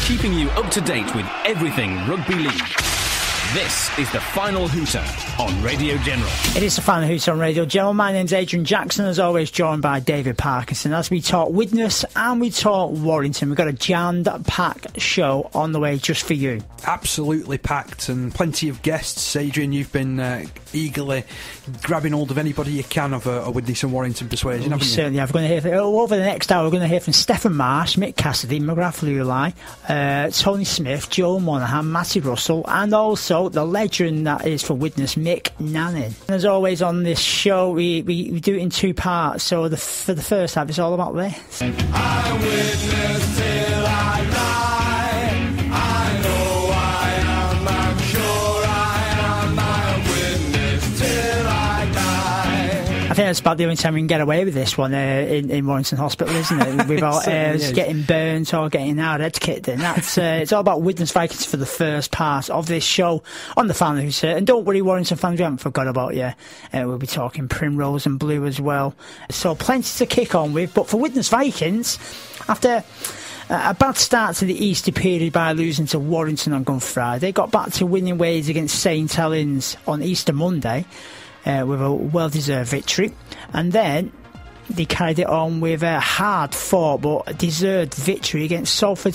keeping you up to date with everything rugby league. This is the Final Hooter on Radio General. It is the Final Hooter on Radio General. My name's Adrian Jackson, as always joined by David Parkinson as we talk Widnes and we talk Warrington. We've got a jammed-packed show on the way just for you. Absolutely packed and plenty of guests. Adrian, you've been eagerly grabbing hold of anybody you can of a Widnes and Warrington persuasion, haven't you? Certainly. We're going to hear over the next hour. We're going to hear from Stefan Marsh, Mick Cassidy, MacGraff Leuluai, Tony Smith, Joe Monaghan, Matty Russell, and also the legend that is for Widnes, Mick Nanyn. And as always on this show, we do it in two parts. So for the first half, it's all about this. I witness till I die. I know I am, I'm sure I am. I witness till I die. I think that's about the only time we can get away with this one in Warrington Hospital, isn't it? Without getting burnt or getting our head kicked in. That's it's all about Widnes Vikings for the first part of this show on the Final Hooter. And don't worry, Warrington fans, we haven't forgot about you. We'll be talking Primrose and Blue as well. So plenty to kick on with. But for Widnes Vikings, after a bad start to the Easter period by losing to Warrington on Good Friday, got back to winning ways against St Helens on Easter Monday. With a well-deserved victory, and then they carried it on with a hard-fought but deserved victory against Salford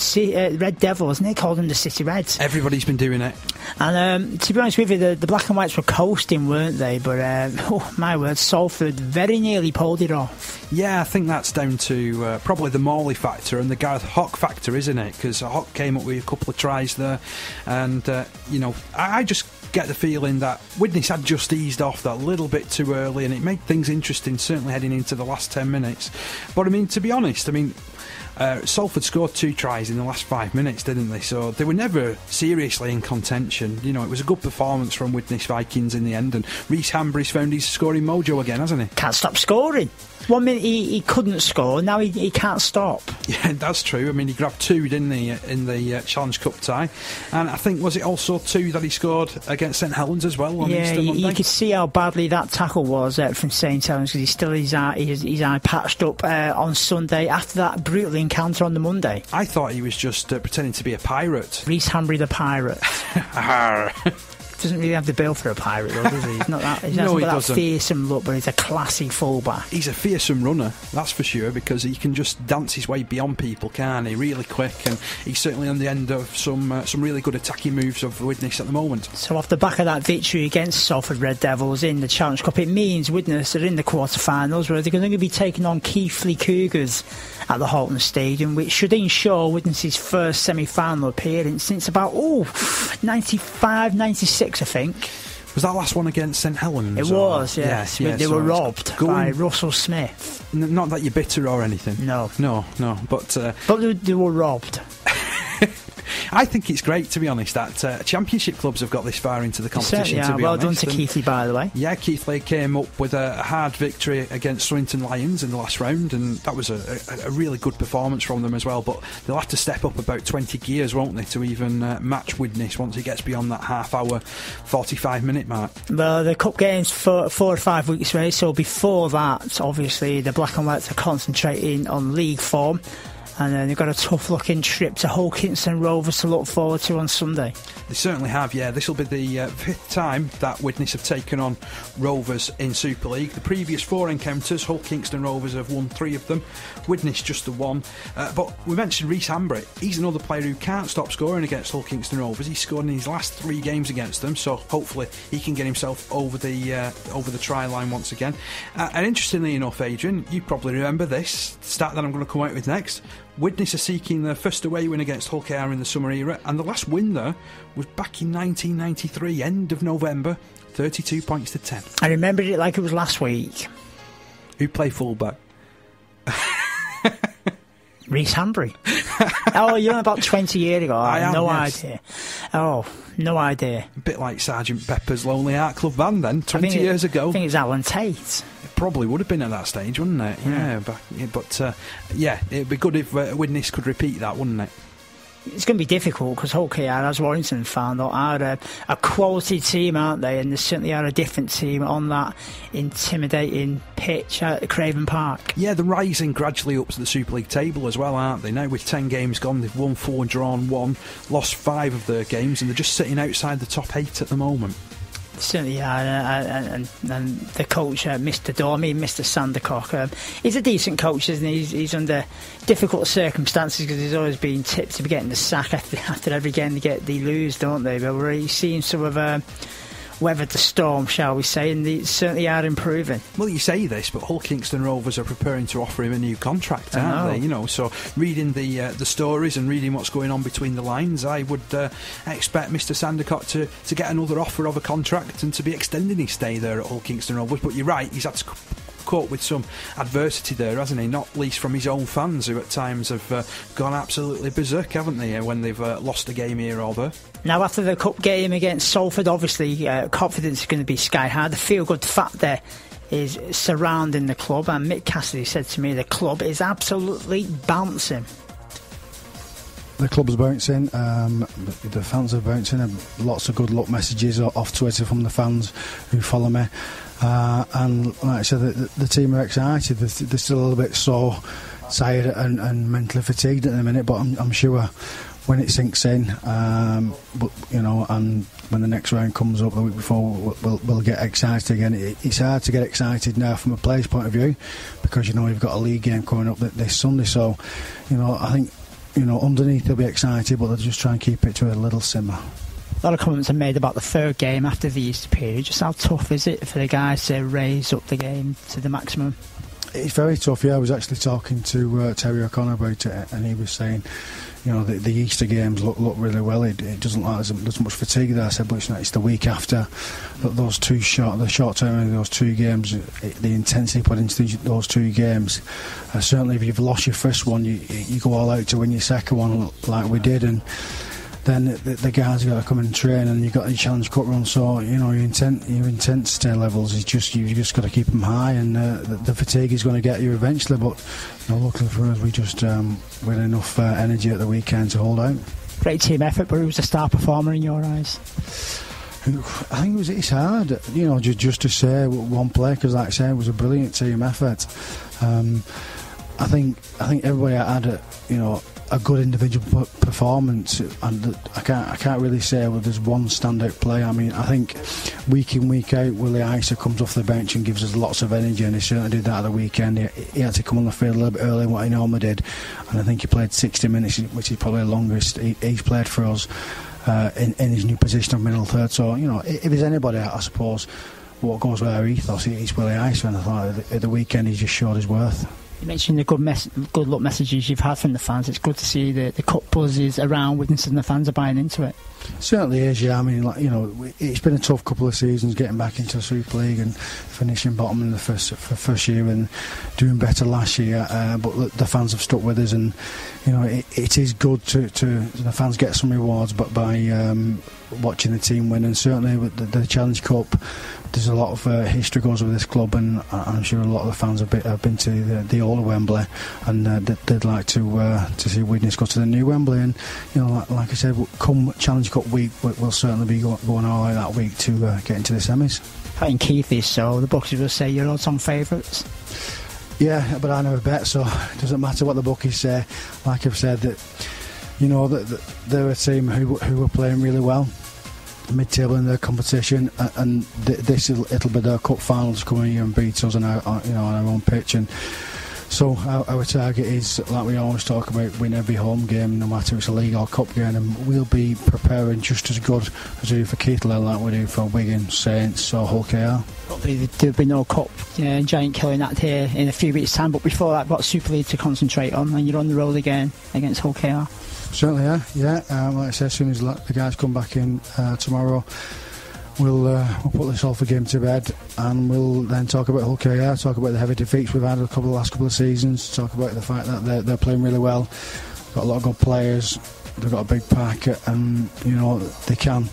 Red Devils, and they called them the City Reds. Everybody's been doing it. And to be honest with you, the Black and Whites were coasting, weren't they? But, oh my word, Salford very nearly pulled it off. Yeah, I think that's down to probably the Morley factor and the Gareth Hock factor, isn't it? Because Hock came up with a couple of tries there, and, I just get the feeling that Widnes had just eased off that little bit too early, and it made things interesting, certainly heading into the last 10 minutes. But I mean, to be honest, Salford scored 2 tries in the last 5 minutes, didn't they? So they were never seriously in contention. You know, it was a good performance from Widnes Vikings in the end, and Reece Hambry's found his scoring mojo again, hasn't he? Can't stop scoring. 1 minute he couldn't score, now he can't stop. Yeah, that's true. I mean, he grabbed 2, didn't he, in the Challenge Cup tie, and I think, was it also 2 that he scored against St Helens as well on Easter Monday? You could see how badly that tackle was from St Helens, because he still his eye patched up on Sunday after that brutal encounter on the Monday. I thought he was just pretending to be a pirate. Reece Hambry the pirate. Doesn't really have the bill for a pirate, though, does he? He's not that. He hasn't got that fearsome look, but he's a classy fullback. He's a fearsome runner, that's for sure, because he can just dance his way beyond people, can't he? Really quick, and he's certainly on the end of some really good attacking moves of Widnes at the moment. So off the back of that victory against Salford Red Devils in the Challenge Cup, it means Widnes are in the quarter-finals, where they're going to be taking on Keighley Cougars at the Halton Stadium, which should ensure Widnes' first semi-final appearance since about 95, 96, I think. Was that last one against St Helens? It was, yes. They were robbed by Russell Smith. Not that you're bitter or anything. No. But they were robbed. I think it's great, to be honest, that Championship clubs have got this far into the competition. Yeah, well done to Keighley, by the way. Yeah, Keighley came up with a hard victory against Swinton Lions in the last round, and that was a really good performance from them as well. But they'll have to step up about 20 gears, won't they, to even match Widnes once it gets beyond that half-hour, 45-minute mark. Well, the Cup game's 4 or 5 weeks away, so before that, obviously, the Black and Whites are concentrating on league form. And then they've got a tough-looking trip to Hulkinson Rovers to look forward to on Sunday. They certainly have, yeah. This will be the 5th time that Widnes have taken on Rovers in Super League. The previous 4 encounters, Hull Kingston Rovers have won 3 of them. Widnes just the 1. But we mentioned Reece Hambry. He's another player who can't stop scoring against Hull Kingston Rovers. He's scored in his last 3 games against them, so hopefully he can get himself over the try line once again. And interestingly enough, Adrian, you probably remember this stat that I'm going to come out with next. Widnes are seeking their first away win against Hull KR in the summer era, and the last win there was back in 1993, end of November, 32 points to 10. I remembered it like it was last week. Who played fullback? Reece Hambry. Oh, you're about 20 years ago. I have no idea. Oh, no idea. A bit like Sergeant Pepper's Lonely Heart Club Band then, 20 years ago. I think it's Alan Tate. It probably would have been at that stage, wouldn't it? Yeah, but it'd be good if Widnes could repeat that, wouldn't it? it's going to be difficult because Hull KR, as Warrington found out, are a quality team, aren't they? And they certainly are a different team on that intimidating pitch at Craven Park. Yeah, they're rising gradually up to the Super League table as well, aren't they? Now with 10 games gone, they've won 4, drawn 1, lost 5 of their games, and they're just sitting outside the top 8 at the moment. Certainly are, and the coach, Mr. Dormy, Mr. Sandercock, he's a decent coach, isn't he? He's under difficult circumstances because he's always been tipped to be getting the sack after every game they lose, don't they? But he seems to have weathered the storm, shall we say, and they certainly are improving. Well, you say this, but Hull Kingston Rovers are preparing to offer him a new contract, aren't they? You know, so reading the stories and reading what's going on between the lines, I would expect Mr. Sandercock to get another offer of a contract and to be extending his stay there at Hull Kingston Rovers. But you're right, he's had to cope with some adversity there, hasn't he? Not least from his own fans, who at times have gone absolutely berserk, haven't they, when they've lost a game here or there. Now, after the cup game against Salford, obviously confidence is going to be sky high. The feel-good factor is surrounding the club, and Mick Cassidy said to me the club is absolutely bouncing. The club's bouncing, the fans are bouncing, lots of good luck messages off Twitter from the fans who follow me, and like I said, the team are excited. They're still a little bit sore, tired and mentally fatigued at the minute, but I'm sure when it sinks in, but you know, and when the next round comes up the week before, we'll get excited again. It's hard to get excited now from a player's point of view because you know you've got a league game coming up this Sunday, so you know I think, you know, underneath they'll be excited, but they'll just try and keep it to a little simmer. A lot of comments are made about the third game after the Easter period. Just how tough is it for the guys to raise up the game to the maximum? It's very tough, yeah. I was actually talking to Terry O'Connor about it, and he was saying, you know, the Easter games look really well. It doesn't like there's much fatigue there. I said, but it's the week after. But the short term of those 2 games, the intensity put into those 2 games. Certainly, if you've lost your first one, you go all out to win your second one, like we did, and then the guys have got to come and train, and you've got your Challenge Cup run. So you know your intensity levels is you've just got to keep them high, and the fatigue is going to get you eventually. But you know, luckily for us, we just we had enough energy at the weekend to hold out. Great team effort, but who was the star performer in your eyes? I think it's hard, you know, just to say one player, because like I said, it was a brilliant team effort. I think everybody had a good individual performance, and I can't really say there's one standout player. I mean, I think week in, week out, Willie Isa comes off the bench and gives us lots of energy, and he certainly did that at the weekend. He had to come on the field a little bit earlier than what he normally did, and I think he played 60 minutes, which is probably the longest he's played for us in his new position of middle third. So, you know, if there's anybody, I suppose, what goes with our ethos, it's Willie Isa, and I thought at the weekend he just showed his worth. You mentioned the good luck messages you've had from the fans. It's good to see the cup buzzes around Widnes and the fans are buying into it. Certainly is, yeah. I mean, like, you know, it's been a tough couple of seasons getting back into the Super League and finishing bottom in the first year and doing better last year. But the fans have stuck with us, and you know, it is good to the fans get some rewards, but by watching the team win, and certainly with the Challenge Cup, there's a lot of history goes with this club, and I'm sure a lot of the fans have been to the old Wembley, and they'd like to see Widnes go to the new Wembley. And you know, like I said, come Challenge Cup week, we'll certainly be going all out that week to get into the semis. In Keith is so the bookies will say you're odds on favourites. Yeah, but I never bet, so it doesn't matter what the bookies say. Like I've said, that you know that they're a team who are playing really well, mid-table in their competition, and it'll be their cup finals coming here and beat us on our own pitch. And so our target is, like we always talk about, win every home game, no matter if it's a league or cup game, and we'll be preparing just as good as we do for Keighley, like we do for Wigan, Saints or Hull KR. Hopefully there'll be no cup giant killing act here in a few weeks' time, but before that, got Super League to concentrate on, and you're on the road again against Hull KR. Certainly, yeah. Like I said, as soon as the guys come back in tomorrow, we'll put the Salford game to bed, and we'll then talk about Hull KR, talk about the heavy defeats we've had the last couple of seasons, talk about the fact that they're playing really well, got a lot of good players, they've got a big pack, and you know they can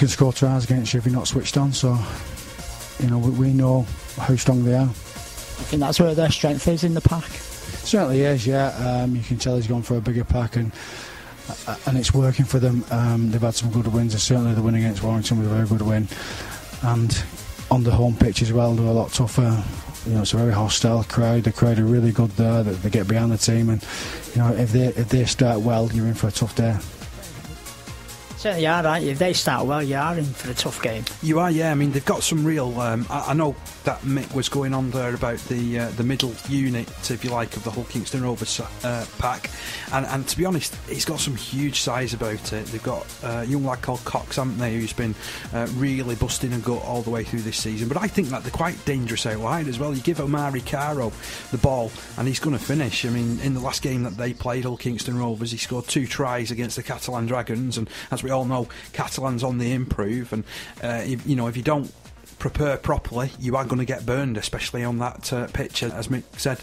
score tries against you if you're not switched on. So you know we know how strong they are. I think that's where their strength is in the pack. Certainly is, yeah. You can tell he's gone for a bigger pack, and and it's working for them. They've had some good wins, and certainly the win against Warrington was a very good win. And on the home pitch as well, they're a lot tougher. You know, it's a very hostile crowd. The crowd are really good there. They get behind the team, and you know, if they start well, you're in for a tough day. Certainly are, aren't you? If they start well, you are in for a tough game. You are, yeah. I mean, they've got some real... I know that Mick was going on there about the middle unit, if you like, of the Hull Kingston Rovers pack. And to be honest, it's got some huge size about it. They've got a young lad called Cox, haven't they, who's been really busting a gut all the way through this season. But I think that they're quite dangerous out wide as well. You give Omari Caro the ball and he's going to finish. I mean, in the last game that they played, Hull Kingston Rovers, he scored 2 tries against the Catalan Dragons, and as we all know, Catalan's on the improve, and if you don't prepare properly, you are going to get burned, especially on that pitch, as Mick said.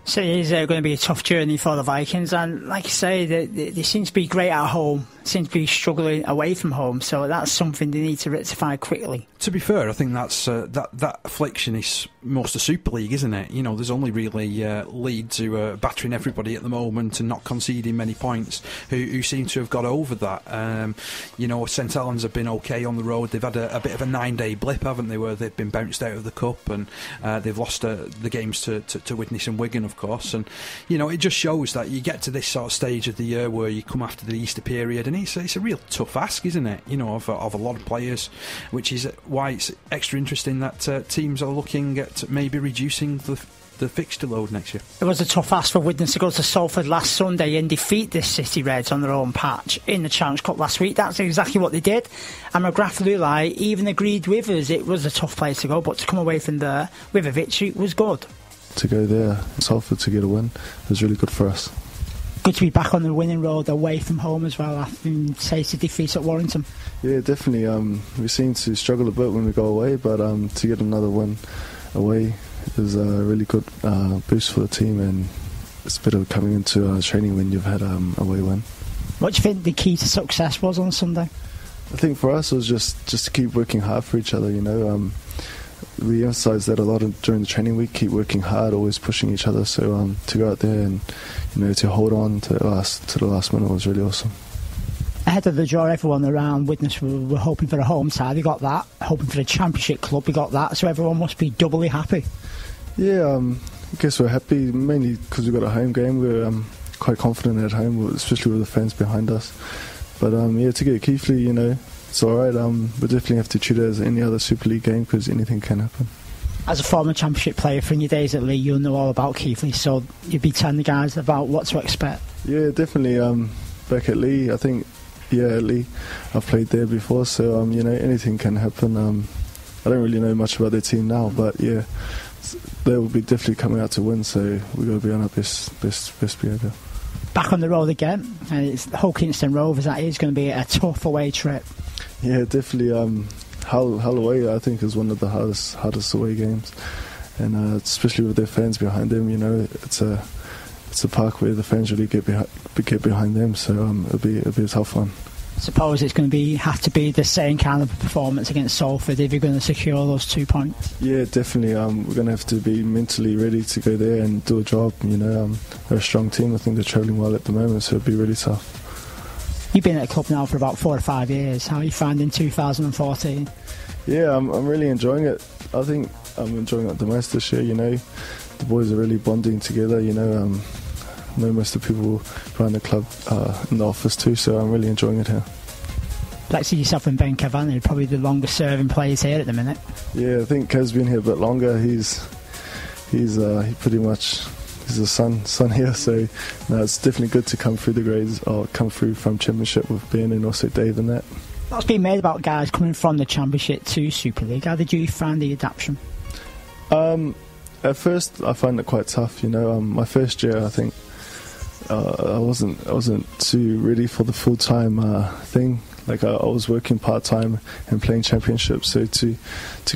So it is going to be a tough journey for the Vikings, and like you say, they seem to be great at home, seem to be struggling away from home, so that's something they need to rectify quickly. To be fair, I think that's that affliction is most of Super League, isn't it? You know, there's only really Leeds who are battering everybody at the moment and not conceding many points, who seem to have got over that. You know, St Helens have been okay on the road. They've had a bit of a 9-day blip, haven't they, where they've been bounced out of the Cup, and they've lost the games to Widnes and Wigan, of course. And you know, it just shows that you get to this sort of stage of the year where you come after the Easter period, and it's a real tough ask, isn't it? You know, of a lot of players, which is why it's extra interesting that teams are looking at maybe reducing the fixture load next year. It was a tough ask for Widnes to go to Salford last Sunday and defeat the City Reds on their own patch in the Challenge Cup last week. That's exactly what they did, and MacGraff Leuluai even agreed with us it was a tough place to go, but to come away from there with a victory was good. To go there, Salford, to get a win was really good for us. Good to be back on the winning road away from home as well after tasty defeat at Warrington. Yeah, definitely. We seem to struggle a bit when we go away, but to get another win away is a really good boost for the team, and it's better coming into training when you've had away win. What do you think the key to success was on Sunday? I think for us it was just to keep working hard for each other. You know, we emphasise that a lot during the training week. Keep working hard, always pushing each other. So to go out there and to hold on to the last minute was really awesome. Ahead of the draw, everyone around Widnes were hoping for a home tie. They got that. Hoping for the Championship club, we got that. So everyone must be doubly happy. Yeah, I guess we're happy mainly because we got a home game. We're quite confident at home, especially with the fans behind us. But to get Keighley, it's alright. We definitely have to treat it as any other Super League game because anything can happen. As a former Championship player from your days at Lee, you'll know all about Keighley, so you'd be telling the guys about what to expect. Yeah, definitely. Back at Lee, I think, at Lee, I've played there before, so anything can happen. I don't really know much about their team now, but yeah, they will be definitely coming out to win, so we've got to be on our best behaviour. Back on the road again, and it's the Hull Kingston Rovers. That is going to be a tough away trip. Yeah, definitely. Hull away, I think, is one of the hardest away games, and especially with their fans behind them. It's a park where the fans really get behind them, so it'll be a tough one. I suppose it's going to have to be the same kind of performance against Salford if you're going to secure those 2 points. Yeah, definitely. We're going to have to be mentally ready to go there and do a job. They're a strong team. I think they're travelling well at the moment, so it'll be really tough. You've been at the club now for about 4 or 5 years. How are you finding 2014? Yeah, I'm really enjoying it. I think I'm enjoying it the most this year. The boys are really bonding together. I know most of the people around the club in the office too, so I'm really enjoying it here. Like see yourself and Ben Cavani, probably the longest serving players here at the minute. Yeah, I think Kev's been here a bit longer. He's pretty much he's a son here, so it's definitely good to come through the grades or come through from Championship with Ben and also Dave and that. What's been made about guys coming from the Championship to Super League? How did you find the adaptation? At first, I found it quite tough. My first year, I think. I wasn't too ready for the full-time thing. Like I was working part-time and playing championships, so to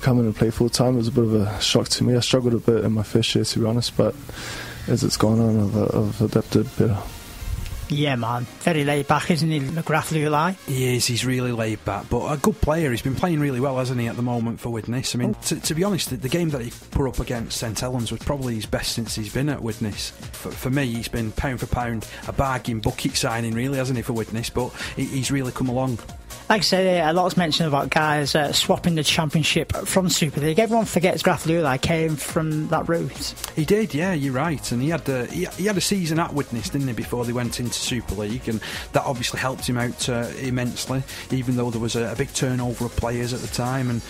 come in and play full-time was a bit of a shock to me. I struggled a bit in my first year, to be honest, but as it's gone on, I've adapted better. Yeah, man. Very laid back, isn't he, MacGraff Leuluai? He is, he's really laid back, but a good player. He's been playing really well, hasn't he, at the moment for Widnes? I mean, to be honest, the game that he put up against St Helens was probably his best since he's been at Widnes. For me, he's been pound for pound a bargain bucket signing, really, hasn't he, for Widnes? But he's really come along. Like I said, a lot's mentioned about guys swapping the championship from Super League. Everyone forgets MacGraff Leuluai came from that route. He did, yeah, you're right. And he had a season at Widnes, didn't he, before they went into Super League, and that obviously helped him out immensely, even though there was a big turnover of players at the time. And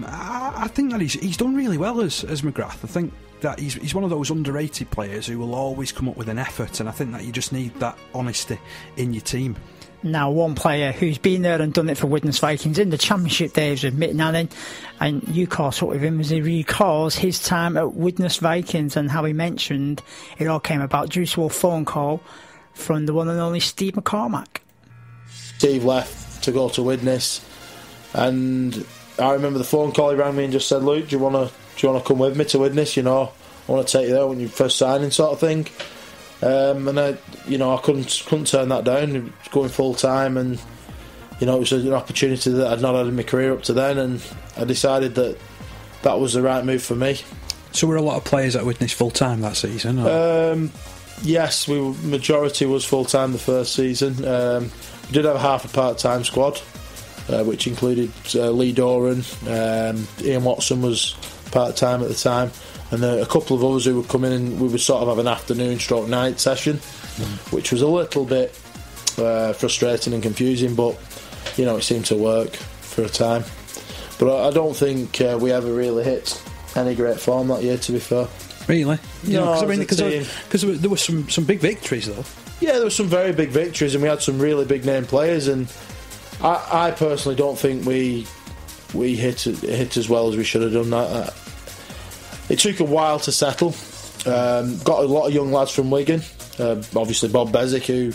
I think that he's done really well as MacGraff. I think that he's one of those underrated players who will always come up with an effort, and I think that you just need that honesty in your team. Now, one player who's been there and done it for Widnes Vikings in the Championship days with Mick Nanyn, and you caught up with him as he recalls his time at Widnes Vikings and how he mentioned it all came about due to a phone call from the one and only Steve McCormack. Steve left to go to Widnes, and I remember the phone call. He rang me and just said, "Luke, do you want to come with me to Widnes? You know, I want to take you there when you first signing, sort of thing." And I couldn't turn that down. It was going full time, and it was an opportunity that I'd not had in my career up to then, and I decided that was the right move for me. So were a lot of players at Widnes full time that season? Yes, majority was full time the first season. We did have half a part time squad, which included Lee Doran. Ian Watson was part time at the time. And a couple of others who would come in, and we would sort of have an afternoon/night session, which was a little bit frustrating and confusing, but it seemed to work for a time. But I don't think we ever really hit any great form that year, to be fair. Really? Because there were some big victories, though. Yeah, there were some very big victories, and we had some really big name players. And I personally don't think we hit as well as we should have done. That. It took a while to settle. Got a lot of young lads from Wigan. Obviously Bob Bezic,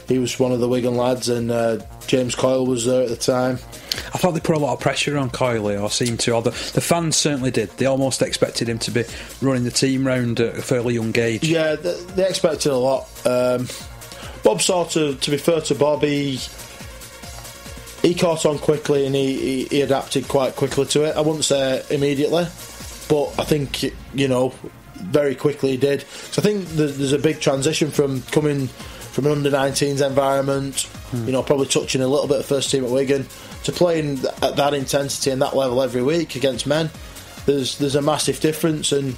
he was one of the Wigan lads, and James Coyle was there at the time. I thought they put a lot of pressure on Coyle, or seemed to. Or the fans certainly did. They almost expected him to be running the team round at a fairly young age. Yeah, they expected a lot. Bob to be fair to Bob, he caught on quickly, and he adapted quite quickly to it. I wouldn't say immediately, but I think, very quickly he did. So I think there's a big transition from coming from an under-19s environment, probably touching a little bit of first team at Wigan, to playing at that intensity and that level every week against men. There's a massive difference, and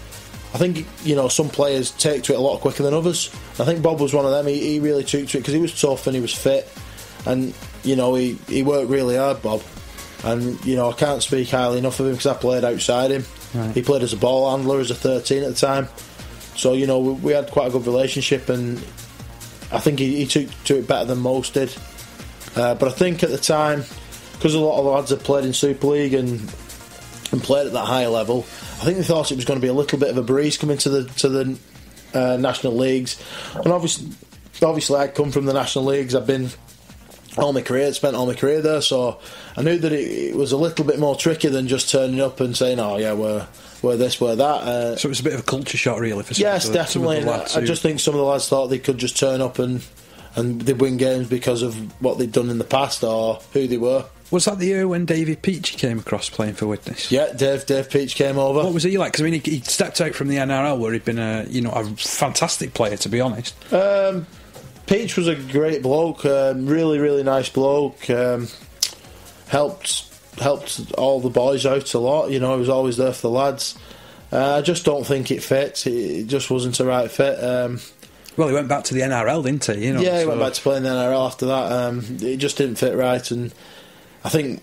I think, some players take to it a lot quicker than others. I think Bob was one of them. He really took to it because he was tough and he was fit, and, he worked really hard, Bob. And, I can't speak highly enough of him because I played outside him. Right. He played as a ball handler as a 13 at the time. So, we had quite a good relationship, and I think he took to it better than most did. But I think at the time, because a lot of the lads had played in Super League and played at that higher level, I think they thought it was going to be a little bit of a breeze coming to the National Leagues. And obviously I'd come from the National Leagues. I've been spent all my career there, so I knew that it was a little bit more tricky than just turning up and saying, "Oh yeah, we're this, we're that." So it was a bit of a culture shock, really, for yes, definitely. I just think some of the lads thought they could just turn up and they'd win games because of what they'd done in the past or who they were. Was that the year when David Peachy came across playing for Widnes? Yeah, Dave Peach came over. What was he like? Because he stepped out from the NRL where he'd been a fantastic player, to be honest. Peach was a great bloke, really, really nice bloke. Helped all the boys out a lot. He was always there for the lads. I just don't think it fit. It just wasn't a right fit. Well, he went back to the NRL, didn't he? He went back to playing the NRL after that. It just didn't fit right, and I think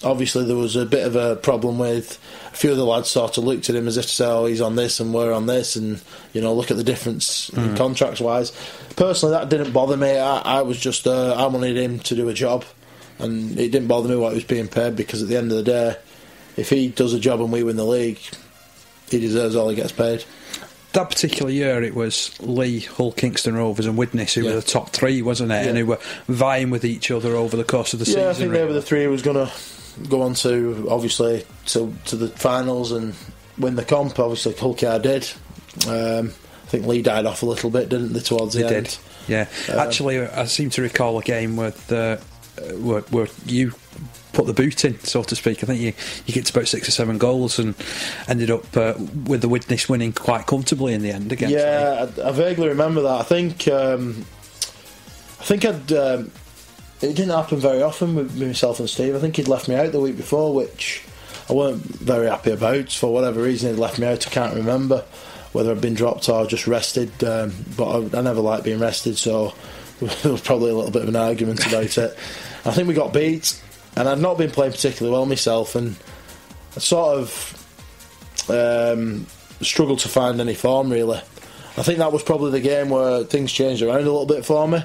obviously there was a bit of a problem with a few of the lads sort of looked at him as if to say, "Oh, he's on this and we're on this," and look at the difference in contracts wise. Personally, that didn't bother me. I was just I wanted him to do a job, and it didn't bother me what he was being paid, because at the end of the day, if he does a job and we win the league, he deserves all he gets paid. That particular year, it was Leigh, Hull, Kingston Rovers and Widnes who were the top three, wasn't it? Yeah. And who were vying with each other over the course of the season. Yeah, I think they were the three who was going to go on to, obviously, to the finals and win the comp. Obviously, Hull did. I think Leigh died off a little bit, didn't they, towards the end? Yeah, actually, I seem to recall a game where you put the boot in, so to speak. I think you get to about 6 or 7 goals and ended up with the Widnes winning quite comfortably in the end against. Yeah, I vaguely remember that. I think it didn't happen very often with myself and Steve. I think he'd left me out the week before, which I weren't very happy about. For whatever reason, he'd left me out. I can't remember whether I'd been dropped or just rested, but I never like being rested, so there was probably a little bit of an argument about it. I think we got beat, and I'd not been playing particularly well myself, and I sort of struggled to find any form, really. I think that was probably the game where things changed around a little bit for me.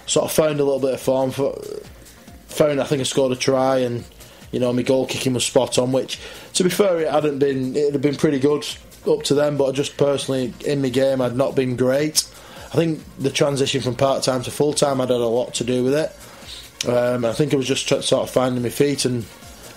Sort of found a little bit of form. I think I scored a try, and my goal kicking was spot on, which, to be fair, it had been pretty good up to then, but I just personally, in my game, I'd not been great. I think the transition from part-time to full-time, I'd had a lot to do with it. I think I was just sort of finding my feet, and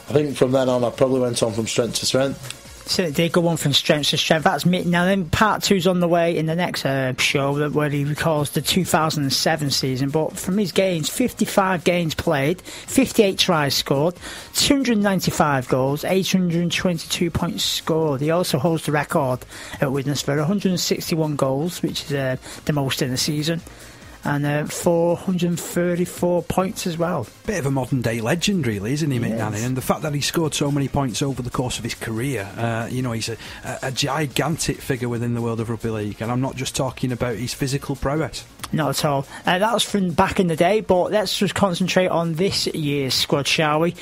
I think from then on I probably went on from strength to strength. So they go on from strength to strength. That's Mick Nanyn. Part 2's on the way in the next show, where he recalls the 2007 season. But from his games, 55 games played, 58 tries scored, 295 goals, 822 points scored. He also holds the record at Widnes for 161 goals, which is the most in the season, and 434 points as well. Bit of a modern day legend, really, isn't he, Mick Nanyn? And the fact that he scored so many points over the course of his career, he's a gigantic figure within the world of rugby league, and I'm not just talking about his physical prowess. Not at all. That was from back in the day, but let's just concentrate on this year's squad, shall we?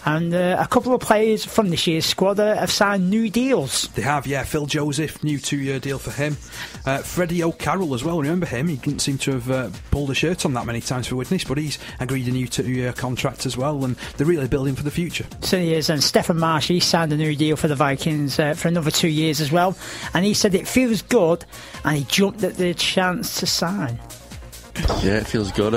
And a couple of players from this year's squad have signed new deals. They have, yeah. Phil Joseph, new 2-year deal for him. Freddie O'Carroll as well, remember him? He didn't seem to have pulled a shirt on that many times for Widnes, but he's agreed a new 2-year contract as well, and they're really building for the future. So he is, and Stefan Marsh, he signed a new deal for the Vikings for another 2 years as well, and he said it feels good, and he jumped at the chance to sign. Yeah, it feels good.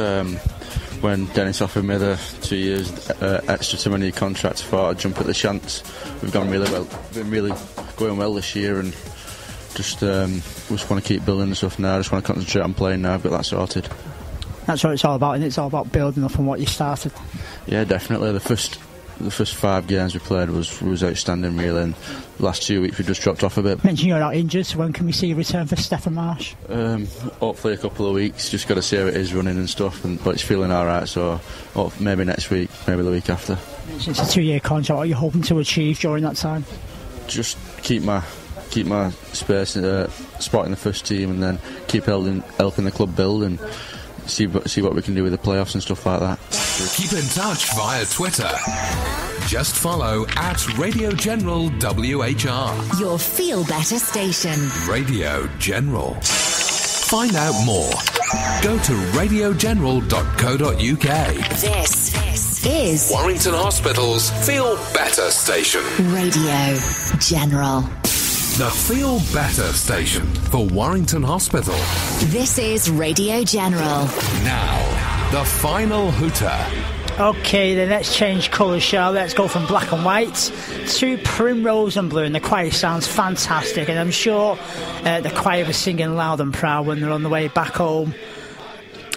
When Dennis offered me the 2 years extra to my new contract, I thought I'd jump at the chance. We've gone really well. We've been really going well this year, and just want to keep building and stuff now. I just want to concentrate on playing now. I've got that sorted. That's what it's all about, and it's all about building up on what you started. Yeah, definitely. The first 5 games we played was outstanding, really, and the last 2 weeks we just dropped off a bit. Mention you're not injured, so when can we see a return for Stefan Marsh? Hopefully a couple of weeks. Just got to see how it is running and stuff, but it's feeling alright, so maybe next week, maybe the week after. It's a 2-year contract. What are you hoping to achieve during that time? Just keep my space spot in the first team, and then keep helping the club build, and see what we can do with the playoffs and stuff like that. Keep in touch via Twitter. Just follow @RadioGeneral WHR. Your feel better station. Radio General. Find out more. Go to radiogeneral.co.uk. This is Warrington Hospital's Feel Better station. Radio General. The Feel Better station for Warrington Hospital. This is Radio General. Now, the final hooter. Okay, then let's change colours, shall we? Let's go from black and white to primrose and blue, and the choir sounds fantastic, and I'm sure the choir was singing loud and proud when they're on the way back home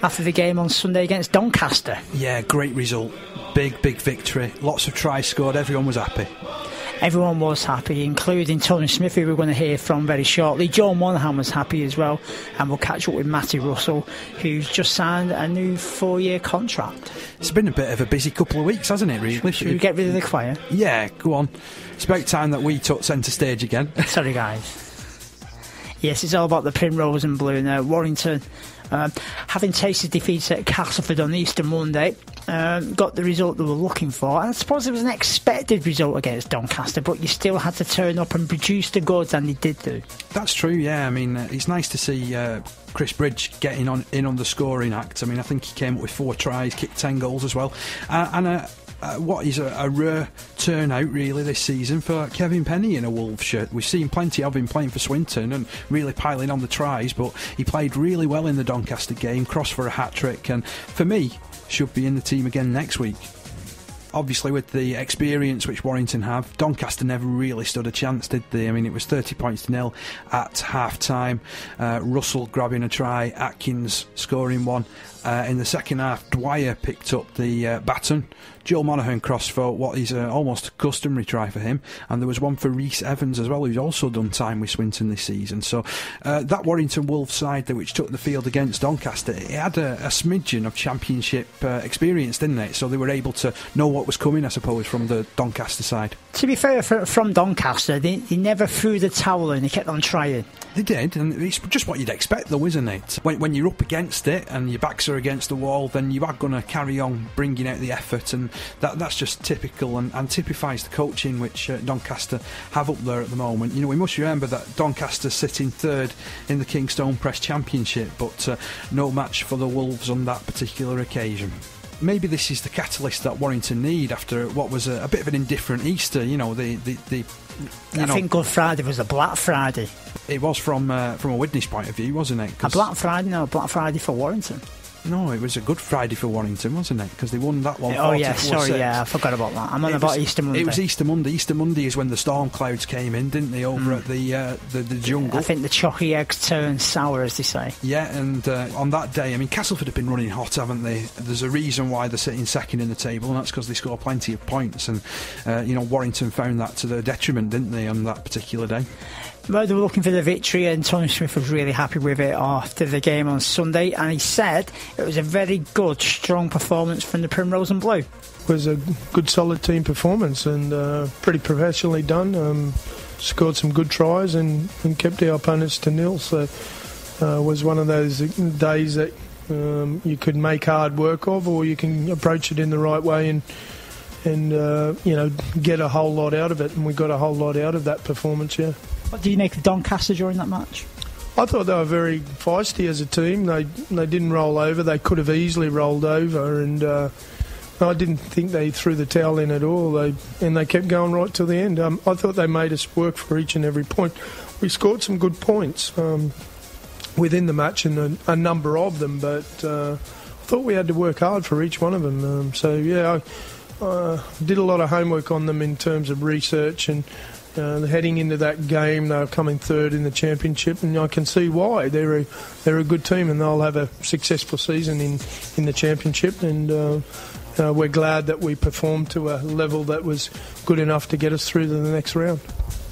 after the game on Sunday against Doncaster. Yeah, great result. Big victory. Lots of tries scored. Everyone was happy. Everyone was happy, including Tony Smith, who we're going to hear from very shortly. Joe Monaghan was happy as well, and we'll catch up with Matty Russell, who's just signed a new 4-year contract. It's been a bit of a busy couple of weeks, hasn't it, really? Should we get rid of the choir? Yeah, go on. It's about time that we took centre stage again. Sorry, guys. Yes, it's all about the primrose and blue now. Warrington, having tasted defeats at Castleford on Easter Monday, got the result they were looking for. And I suppose it was an expected result against Doncaster, but you still had to turn up and produce the goods, and they did do. That's true, yeah. I mean, it's nice to see Chris Bridge getting in on the scoring act. I mean, I think he came up with 4 tries, kicked 10 goals as well. What is a rare turnout really this season for Kevin Penny in a Wolves shirt. We've seen plenty of him playing for Swinton and really piling on the tries, but he played really well in the Doncaster game, crossed for a hat-trick, and for me should be in the team again next week. obviously with the experience which Warrington have, Doncaster never really stood a chance, did they? I mean, it was 30 points to nil at half-time. Russell grabbing a try, Atkins scoring one. In the second half, Dwyer picked up the baton. Joel Monaghan crossed for what is almost a customary try for him, and there was one for Rhys Evans as well, who's also done time with Swinton this season. So that Warrington Wolves side which took the field against Doncaster, it had a smidgen of championship experience, didn't it? So they were able to know what was coming, I suppose, from the Doncaster side. To be fair, from Doncaster, they never threw the towel in, they kept on trying. They did, and it's just what you'd expect though, isn't it? When you're up against it and your backs are against the wall, then you are going to carry on bringing out the effort, and that's just typical and typifies the coaching which Doncaster have up there at the moment. You know, we must remember that Doncaster sitting third in the Kingstone Press Championship, but no match for the Wolves on that particular occasion. Maybe this is the catalyst that Warrington need after what was a bit of an indifferent Easter. You know, I think Good Friday was a Black Friday. It was from a Widnes point of view, wasn't it? A Black Friday? No, a Black Friday for Warrington. No, it was a Good Friday for Warrington, wasn't it? Because they won that one. Oh yeah, sorry, I forgot about that. I'm on about Easter Monday. It was Easter Monday. Easter Monday is when the storm clouds came in, didn't they, over at the jungle? I think the chalky eggs turned sour, as they say. Yeah, and on that day, I mean, Castleford have been running hot, haven't they? There's a reason why they're sitting second in the table, and that's because they score plenty of points. And Warrington found that to their detriment, didn't they, on that particular day? Well, they were looking for the victory, and Tony Smith was really happy with it after the game on Sunday, and he said it was a very good, strong performance from the Primrose and Blue. It was a good, solid team performance, and pretty professionally done. Scored some good tries and kept our opponents to nil, so it was one of those days that you could make hard work of, or you can approach it in the right way and get a whole lot out of it, and we got a whole lot out of that performance, yeah. What did you make of Doncaster during that match? I thought they were very feisty as a team. They didn't roll over. They could have easily rolled over, and I didn't think they threw the towel in at all. They kept going right till the end. I thought they made us work for each and every point. We scored some good points within the match, and a number of them, but I thought we had to work hard for each one of them. I did a lot of homework on them in terms of research, and heading into that game, they were coming third in the championship, and I can see why. They're a good team, and they'll have a successful season in the championship. And we're glad that we performed to a level that was good enough to get us through to the next round.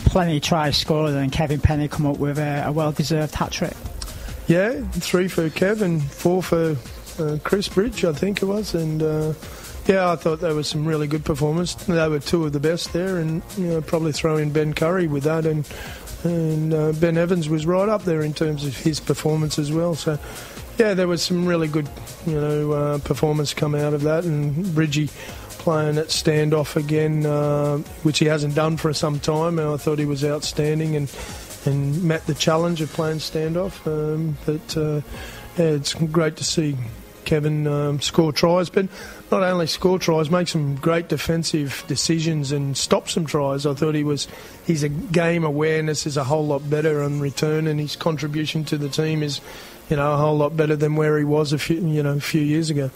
Plenty of tries scored, and Kevin Penny come up with a well-deserved hat-trick. Yeah, 3 for Kev and 4 for Chris Bridge, I think it was, and. I thought there was some really good performance. They were 2 of the best there, and probably throw in Ben Curry with that, and Ben Evans was right up there in terms of his performance as well. So, there was some really good, performance come out of that, and Bridgie playing at standoff again, which he hasn't done for some time. And I thought he was outstanding and met the challenge of playing standoff. It's great to see Kevin score tries, but not only score tries, make some great defensive decisions and stop some tries. I thought his game awareness is a whole lot better on return, and his contribution to the team is, a whole lot better than where he was a few years ago.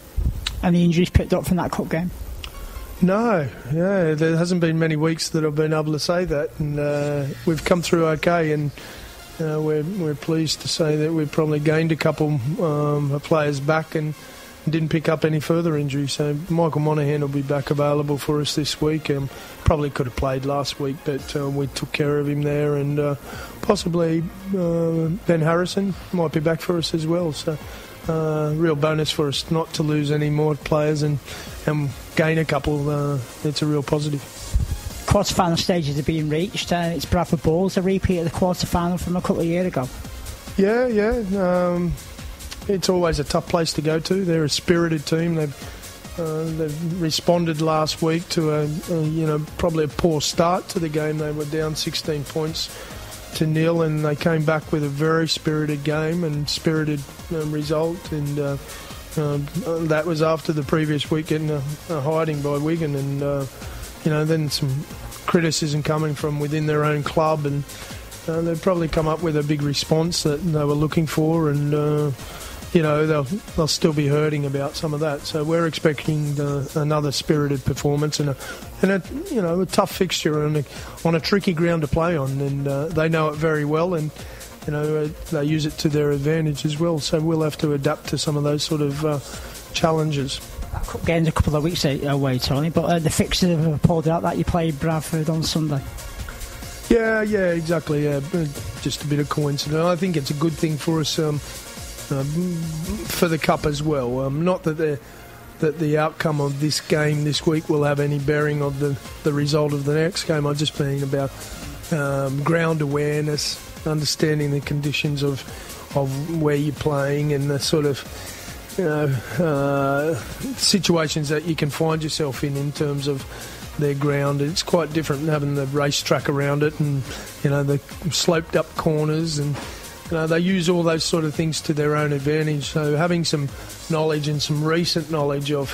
And the injuries picked up from that cup game? No, there hasn't been many weeks that I've been able to say that, and we've come through okay, and we're pleased to say that we've probably gained a couple of players back and didn't pick up any further injuries. So Michael Monaghan will be back available for us this week. Probably could have played last week, but we took care of him there, and possibly Ben Harrison might be back for us as well. So real bonus for us not to lose any more players and gain a couple. It's a real positive. Quarter-final stages are being reached. It's Bradford Bulls, a repeat of the quarter-final from a couple of years ago. Yeah. It's always a tough place to go to. They're a spirited team. They've responded last week to probably a poor start to the game. They were down 16 points to nil, and they came back with a very spirited game and spirited result. And that was after the previous week getting a hiding by Wigan, and then some criticism coming from within their own club, and they've probably come up with a big response that they were looking for, and they'll still be hurting about some of that. So we're expecting another spirited performance and a tough fixture on a tricky ground to play on, and they know it very well, and they use it to their advantage as well. So we'll have to adapt to some of those sort of challenges. Cup game's a couple of weeks away, Tony, but the fixtures have pulled out that you play Bradford on Sunday. Yeah, exactly. Yeah, just a bit of coincidence. I think it's a good thing for us for the cup as well. Not that the outcome of this game this week will have any bearing on the result of the next game. I've just been about ground awareness, understanding the conditions of where you're playing and the sort of situations that you can find yourself in terms of their ground. It's quite different having the racetrack around it and the sloped up corners, and they use all those sort of things to their own advantage. So having some knowledge and some recent knowledge of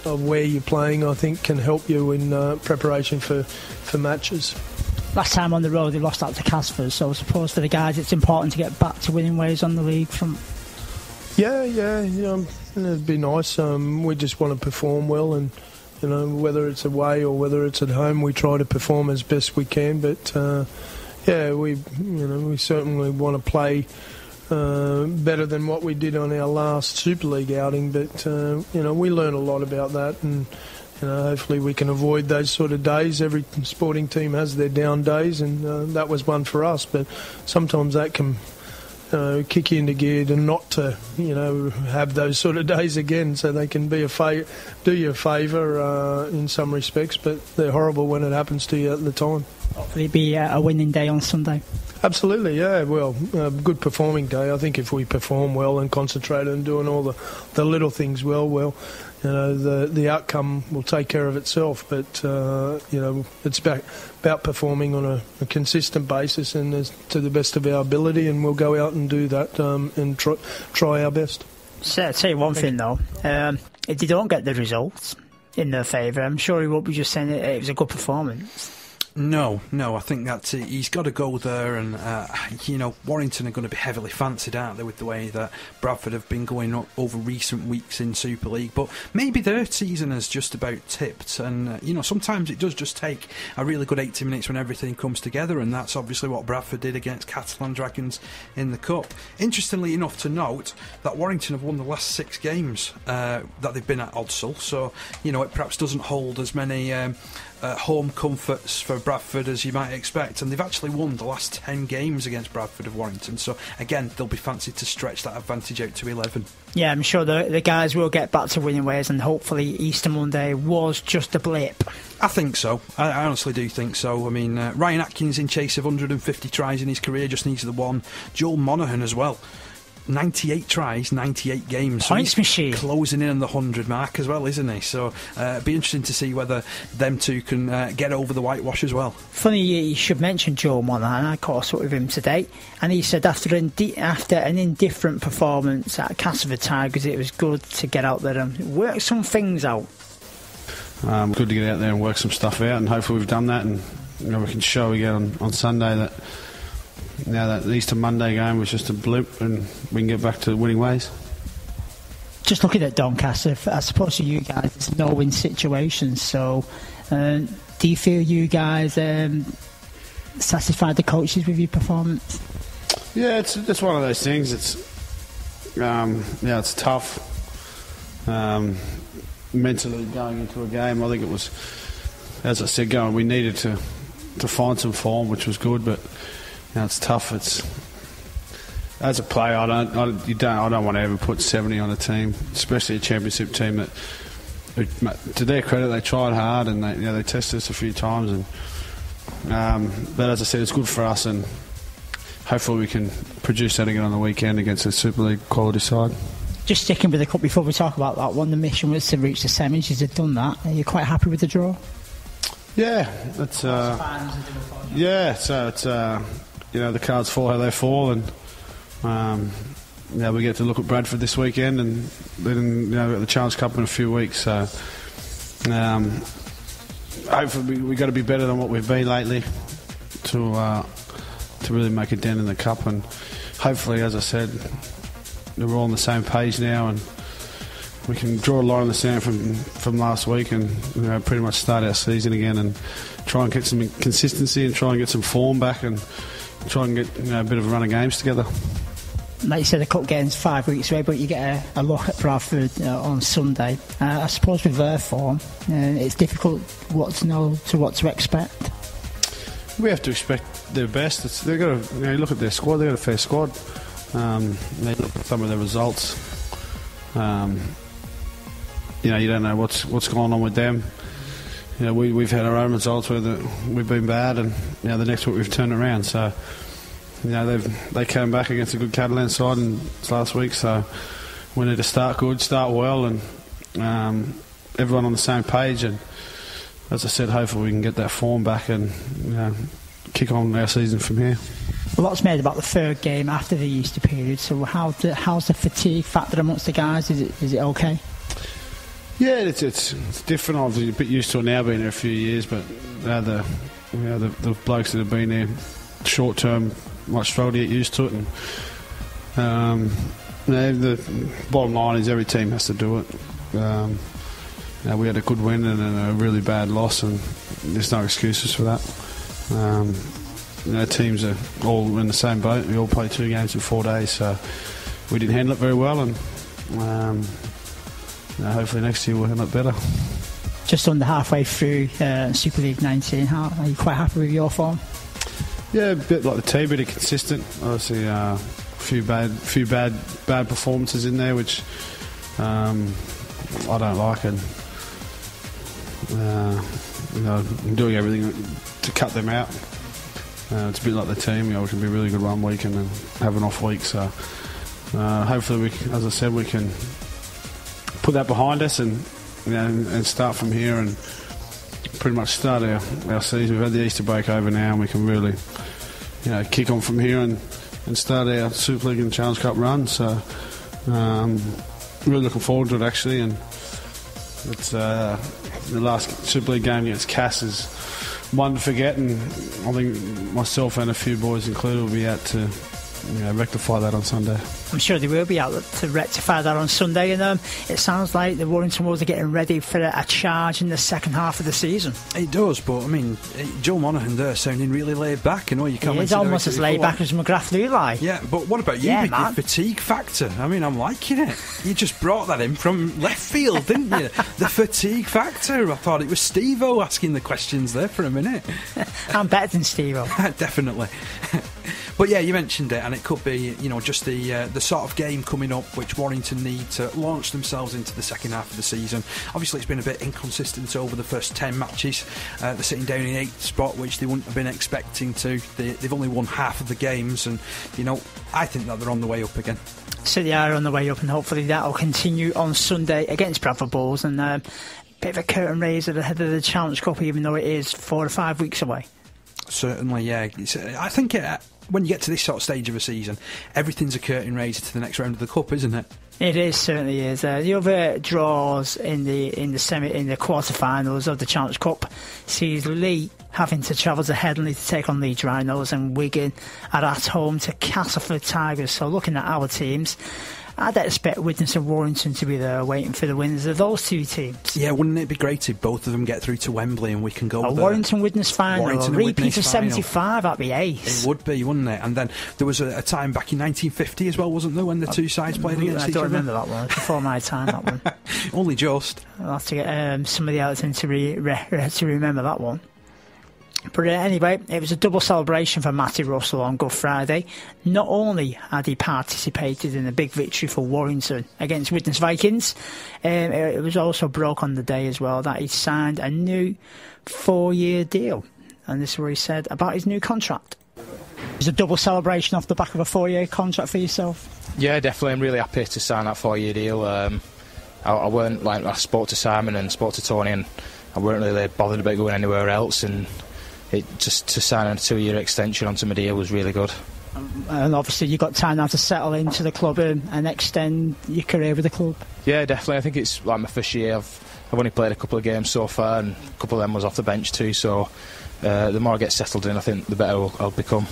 where you're playing, I think, can help you in preparation for matches. Last time on the road they lost out to Casford, so I suppose for the guys it's important to get back to winning ways on the league front. Yeah, it'd be nice. We just want to perform well, and whether it's away or whether it's at home, we try to perform as best we can. But we certainly want to play better than what we did on our last Super League outing. But we learn a lot about that, and hopefully we can avoid those sort of days. Every sporting team has their down days, and that was one for us. But sometimes that can kick you into gear and not to have those sort of days again, so they can be do you a favour in some respects, but they're horrible when it happens to you at the time. Hopefully it'll be a winning day on Sunday. Absolutely, yeah. Well, a good performing day. I think if we perform well and concentrate on doing all the little things well, the outcome will take care of itself. But it's about performing on a consistent basis and to the best of our ability, and we'll go out and do that and try our best. So I'll tell you one thing though, if they don't get the results in their favour, I'm sure he won't be just saying it was a good performance. No, I think that he's got to go there, and Warrington are going to be heavily fancied, aren't they, with the way that Bradford have been going over recent weeks in Super League. But maybe their season has just about tipped, and sometimes it does just take a really good 80 minutes when everything comes together, and that's obviously what Bradford did against Catalan Dragons in the Cup. Interestingly enough to note that Warrington have won the last 6 games that they've been at Odsal, so it perhaps doesn't hold as many home comforts for Bradford as you might expect, and they've actually won the last 10 games against Bradford of Warrington, so again they'll be fancied to stretch that advantage out to 11. Yeah, I'm sure the guys will get back to winning ways, and hopefully Easter Monday was just a blip. I think so. I honestly do think so. I mean, Ryan Atkins in chase of 150 tries in his career, just needs the one. Joel Monaghan as well, 98 tries, 98 games. Points so machine. Closing in on the 100 mark as well, isn't he? So it'd be interesting to see whether them two can get over the whitewash as well. Funny you should mention Joe Monaghan. I caught up with him today, and he said after an indifferent performance at Castleford Tigers, it was good to get out there and work some things out. Good to get out there and work some stuff out, and hopefully we've done that, and we can show again on Sunday that that Easter Monday game was just a blip, and we can get back to winning ways. Just looking at Doncaster, I suppose for you guys it's a no-win situation, so do you feel you guys satisfied the coaches with your performance? Yeah, it's one of those things. It's it's tough mentally going into a game. I think it was, as I said, we needed to find some form, which was good, but it's tough. It's, as a player, I don't want to ever put 70 on a team, especially a championship team that, to their credit, they tried hard and they tested us a few times. And but as I said, it's good for us, and hopefully we can produce that again on the weekend against a Super League quality side. Just sticking with the cup before we talk about that one, the mission was to reach the semis. You've done that. Are you quite happy with the draw? Yeah, that's so it's the cards fall how they fall, and we get to look at Bradford this weekend, and then we've got the Challenge Cup in a few weeks. So hopefully we've got to be better than what we've been lately to really make a dent in the cup, and hopefully, as I said, we're all on the same page now, and we can draw a line in the sand from last week, and pretty much start our season again, and try and get some consistency, and try and get some form back, and try and get a bit of a run of games together. Like you said, the cup game's 5 weeks away, but you get a look at Bradford on Sunday. I suppose with their form, it's difficult what to expect. We have to expect their best. They've got to look at their squad. They've got a fair squad. They look at some of their results. You don't know what's going on with them. We've had our own results where we've been bad, and the next week we've turned around. So. They came back against a good Catalan side last week, so we need to start good, start well, and everyone on the same page. And as I said, hopefully we can get that form back and kick on our season from here. A lot's made about the third game after the Easter period. So how's the fatigue factor amongst the guys? Is it okay? Yeah, it's different. Obviously, a bit used to it now, being there a few years, but the blokes that have been there short term might struggle to get used to it, and the bottom line is every team has to do it. We had a good win and a really bad loss, and there's no excuses for that. Teams are all in the same boat. We all played 2 games in 4 days, so we didn't handle it very well, and hopefully next year we'll handle it better. Just under halfway through Super League 19, are you quite happy with your form? Yeah, a bit like the team, a bit inconsistent. Obviously, a few bad performances in there, which I don't like, and I'm doing everything to cut them out. It's a bit like the team. We can be really good one week and then have an off week. So hopefully, as I said, we can put that behind us and start from here and pretty much start our season. We've had the Easter break over now, and we can really kick on from here and start our Super League and Challenge Cup run. So really looking forward to it, actually. And it's the last Super League game against Cass is one to forget, and I think myself and a few boys included will be out to rectify that on Sunday. I'm sure they will be out to rectify that on Sunday, and it sounds like the Warrington Wolves are getting ready for a charge in the second half of the season. It does, but I mean, Joe Monaghan there sounding really laid back. You commented. He's almost as laid back as MacGraff Leuluai. Yeah, but what about you with your fatigue factor? I mean, I'm liking it. You just brought that in from left field, didn't you? The fatigue factor. I thought it was Steve-O asking the questions there for a minute. I'm better than Steve-O. Definitely. But yeah, you mentioned it, and it could be, just the sort of game coming up which Warrington need to launch themselves into the second half of the season. Obviously, it's been a bit inconsistent over the first 10 matches. They're sitting down in 8th spot, which they wouldn't have been expecting to. They've only won half of the games, and I think that they're on the way up again. So they are on the way up, and hopefully that'll continue on Sunday against Bradford Bulls, and a bit of a curtain raiser ahead of the Challenge Cup, even though it is 4 or 5 weeks away. Certainly, yeah. I think when you get to this sort of stage of a season, everything's a curtain raiser to the next round of the cup, isn't it? It is, certainly is. The other draws in the quarterfinals of the Challenge Cup sees Lee having to travel to Headingley to take on Leeds Rhinos, and Wigan are at home to Castleford Tigers. So looking at our teams, I'd expect Widnes and Warrington to be there waiting for the winners of those two teams. Yeah, wouldn't it be great if both of them get through to Wembley and we can go a Warrington-Widnes final, a repeat of 75, that'd be ace. It would be, wouldn't it? And then there was a time back in 1950 as well, wasn't there, when the two sides played against each other? I don't remember that one. It's before my time, that one. Only just. I'll have to get somebody else in to remember that one. But anyway, it was a double celebration for Matty Russell on Good Friday. Not only had he participated in a big victory for Warrington against Widnes Vikings, it was also broke on the day as well that he signed a new 4-year deal. And this is what he said about his new contract. It was a double celebration off the back of a 4-year contract for yourself? Yeah, definitely. I'm really happy to sign that 4-year deal. I weren't I spoke to Simon and spoke to Tony, and I weren't really bothered about going anywhere else, and it just to sign a 2-year extension onto my deal was really good. And obviously you've got time now to settle into the club and extend your career with the club. Yeah, definitely. I think it's like my first year. I've only played a couple of games so far, and a couple of them was off the bench too, so the more I get settled in, I think the better I'll become.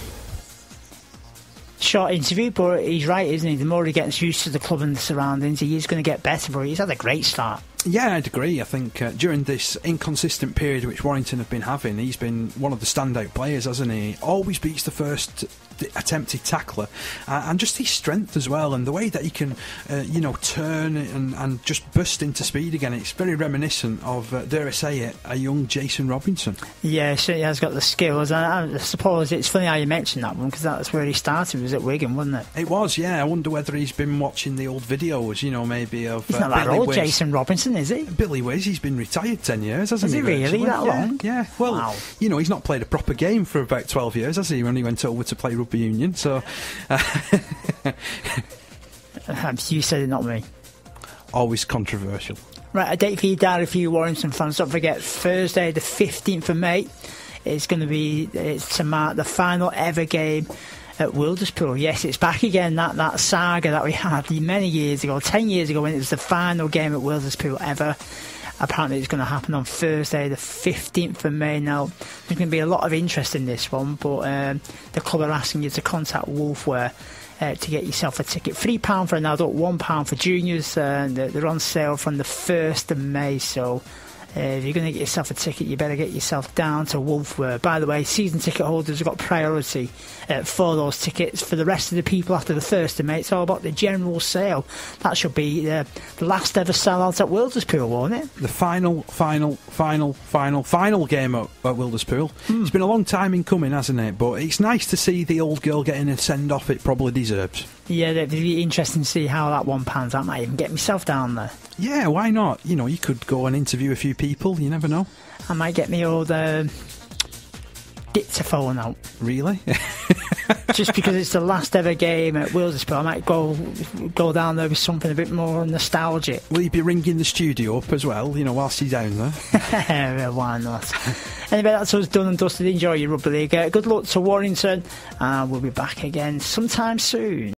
short interview, but he's right, isn't he? The more he gets used to the club and the surroundings, he is going to get better, but he's had a great start. Yeah, I'd agree. I think during this inconsistent period which Warrington have been having, he's been one of the standout players, hasn't he? Always beats the first attempted tackler, and just his strength as well, and the way that he can turn and just burst into speed again. It's very reminiscent of, dare I say it, a young Jason Robinson. Yeah, he certainly has got the skills, and I suppose it's funny how you mentioned that one, because that's where he started, was at Wigan, wasn't it? It was, yeah. I wonder whether he's been watching the old videos, maybe of he's not that old, Jason Robinson, is he? Billy Wiz, he's been retired 10 years, hasn't he? Is he really? That long? Yeah. Well, wow. He's not played a proper game for about 12 years, has he, when he went over to play rugby union, so... You said it, not me. Always controversial. Right, a date for you, Dad, for you Warrington fans. Don't forget, Thursday the 15th of May, it's going to be to mark the final ever game at Wilderspool. Yes, it's back again, that saga that we had many years ago, 10 years ago, when it was the final game at Wilderspool ever. Apparently it's going to happen on Thursday the 15th of May. Now, there's going to be a lot of interest in this one, but the club are asking you to contact Wolfwear to get yourself a ticket. £3 for an adult, £1 for juniors. They're on sale from the 1st of May, so if you're going to get yourself a ticket, you better get yourself down to Wolfwear. By the way, season ticket holders have got priority for those tickets. For the rest of the people after the 1st of May, it's all about the general sale. That should be the last ever sellout at Wilderspool, won't it? The final game at Wilderspool. It's been a long time in coming, hasn't it? But it's nice to see the old girl getting a send-off it probably deserves. Yeah, it'd be interesting to see how that one pans out. I might even get myself down there. Yeah, why not? You could go and interview a few people, you never know. I might get me old dictaphone out. Really? Just because it's the last ever game at Wilderspool, I might go down there with something a bit more nostalgic. Will you be ringing the studio up as well, whilst you're down there? Well, why not? Anyway, that's us done and dusted. Enjoy your rugby league. Good luck to Warrington, and we'll be back again sometime soon.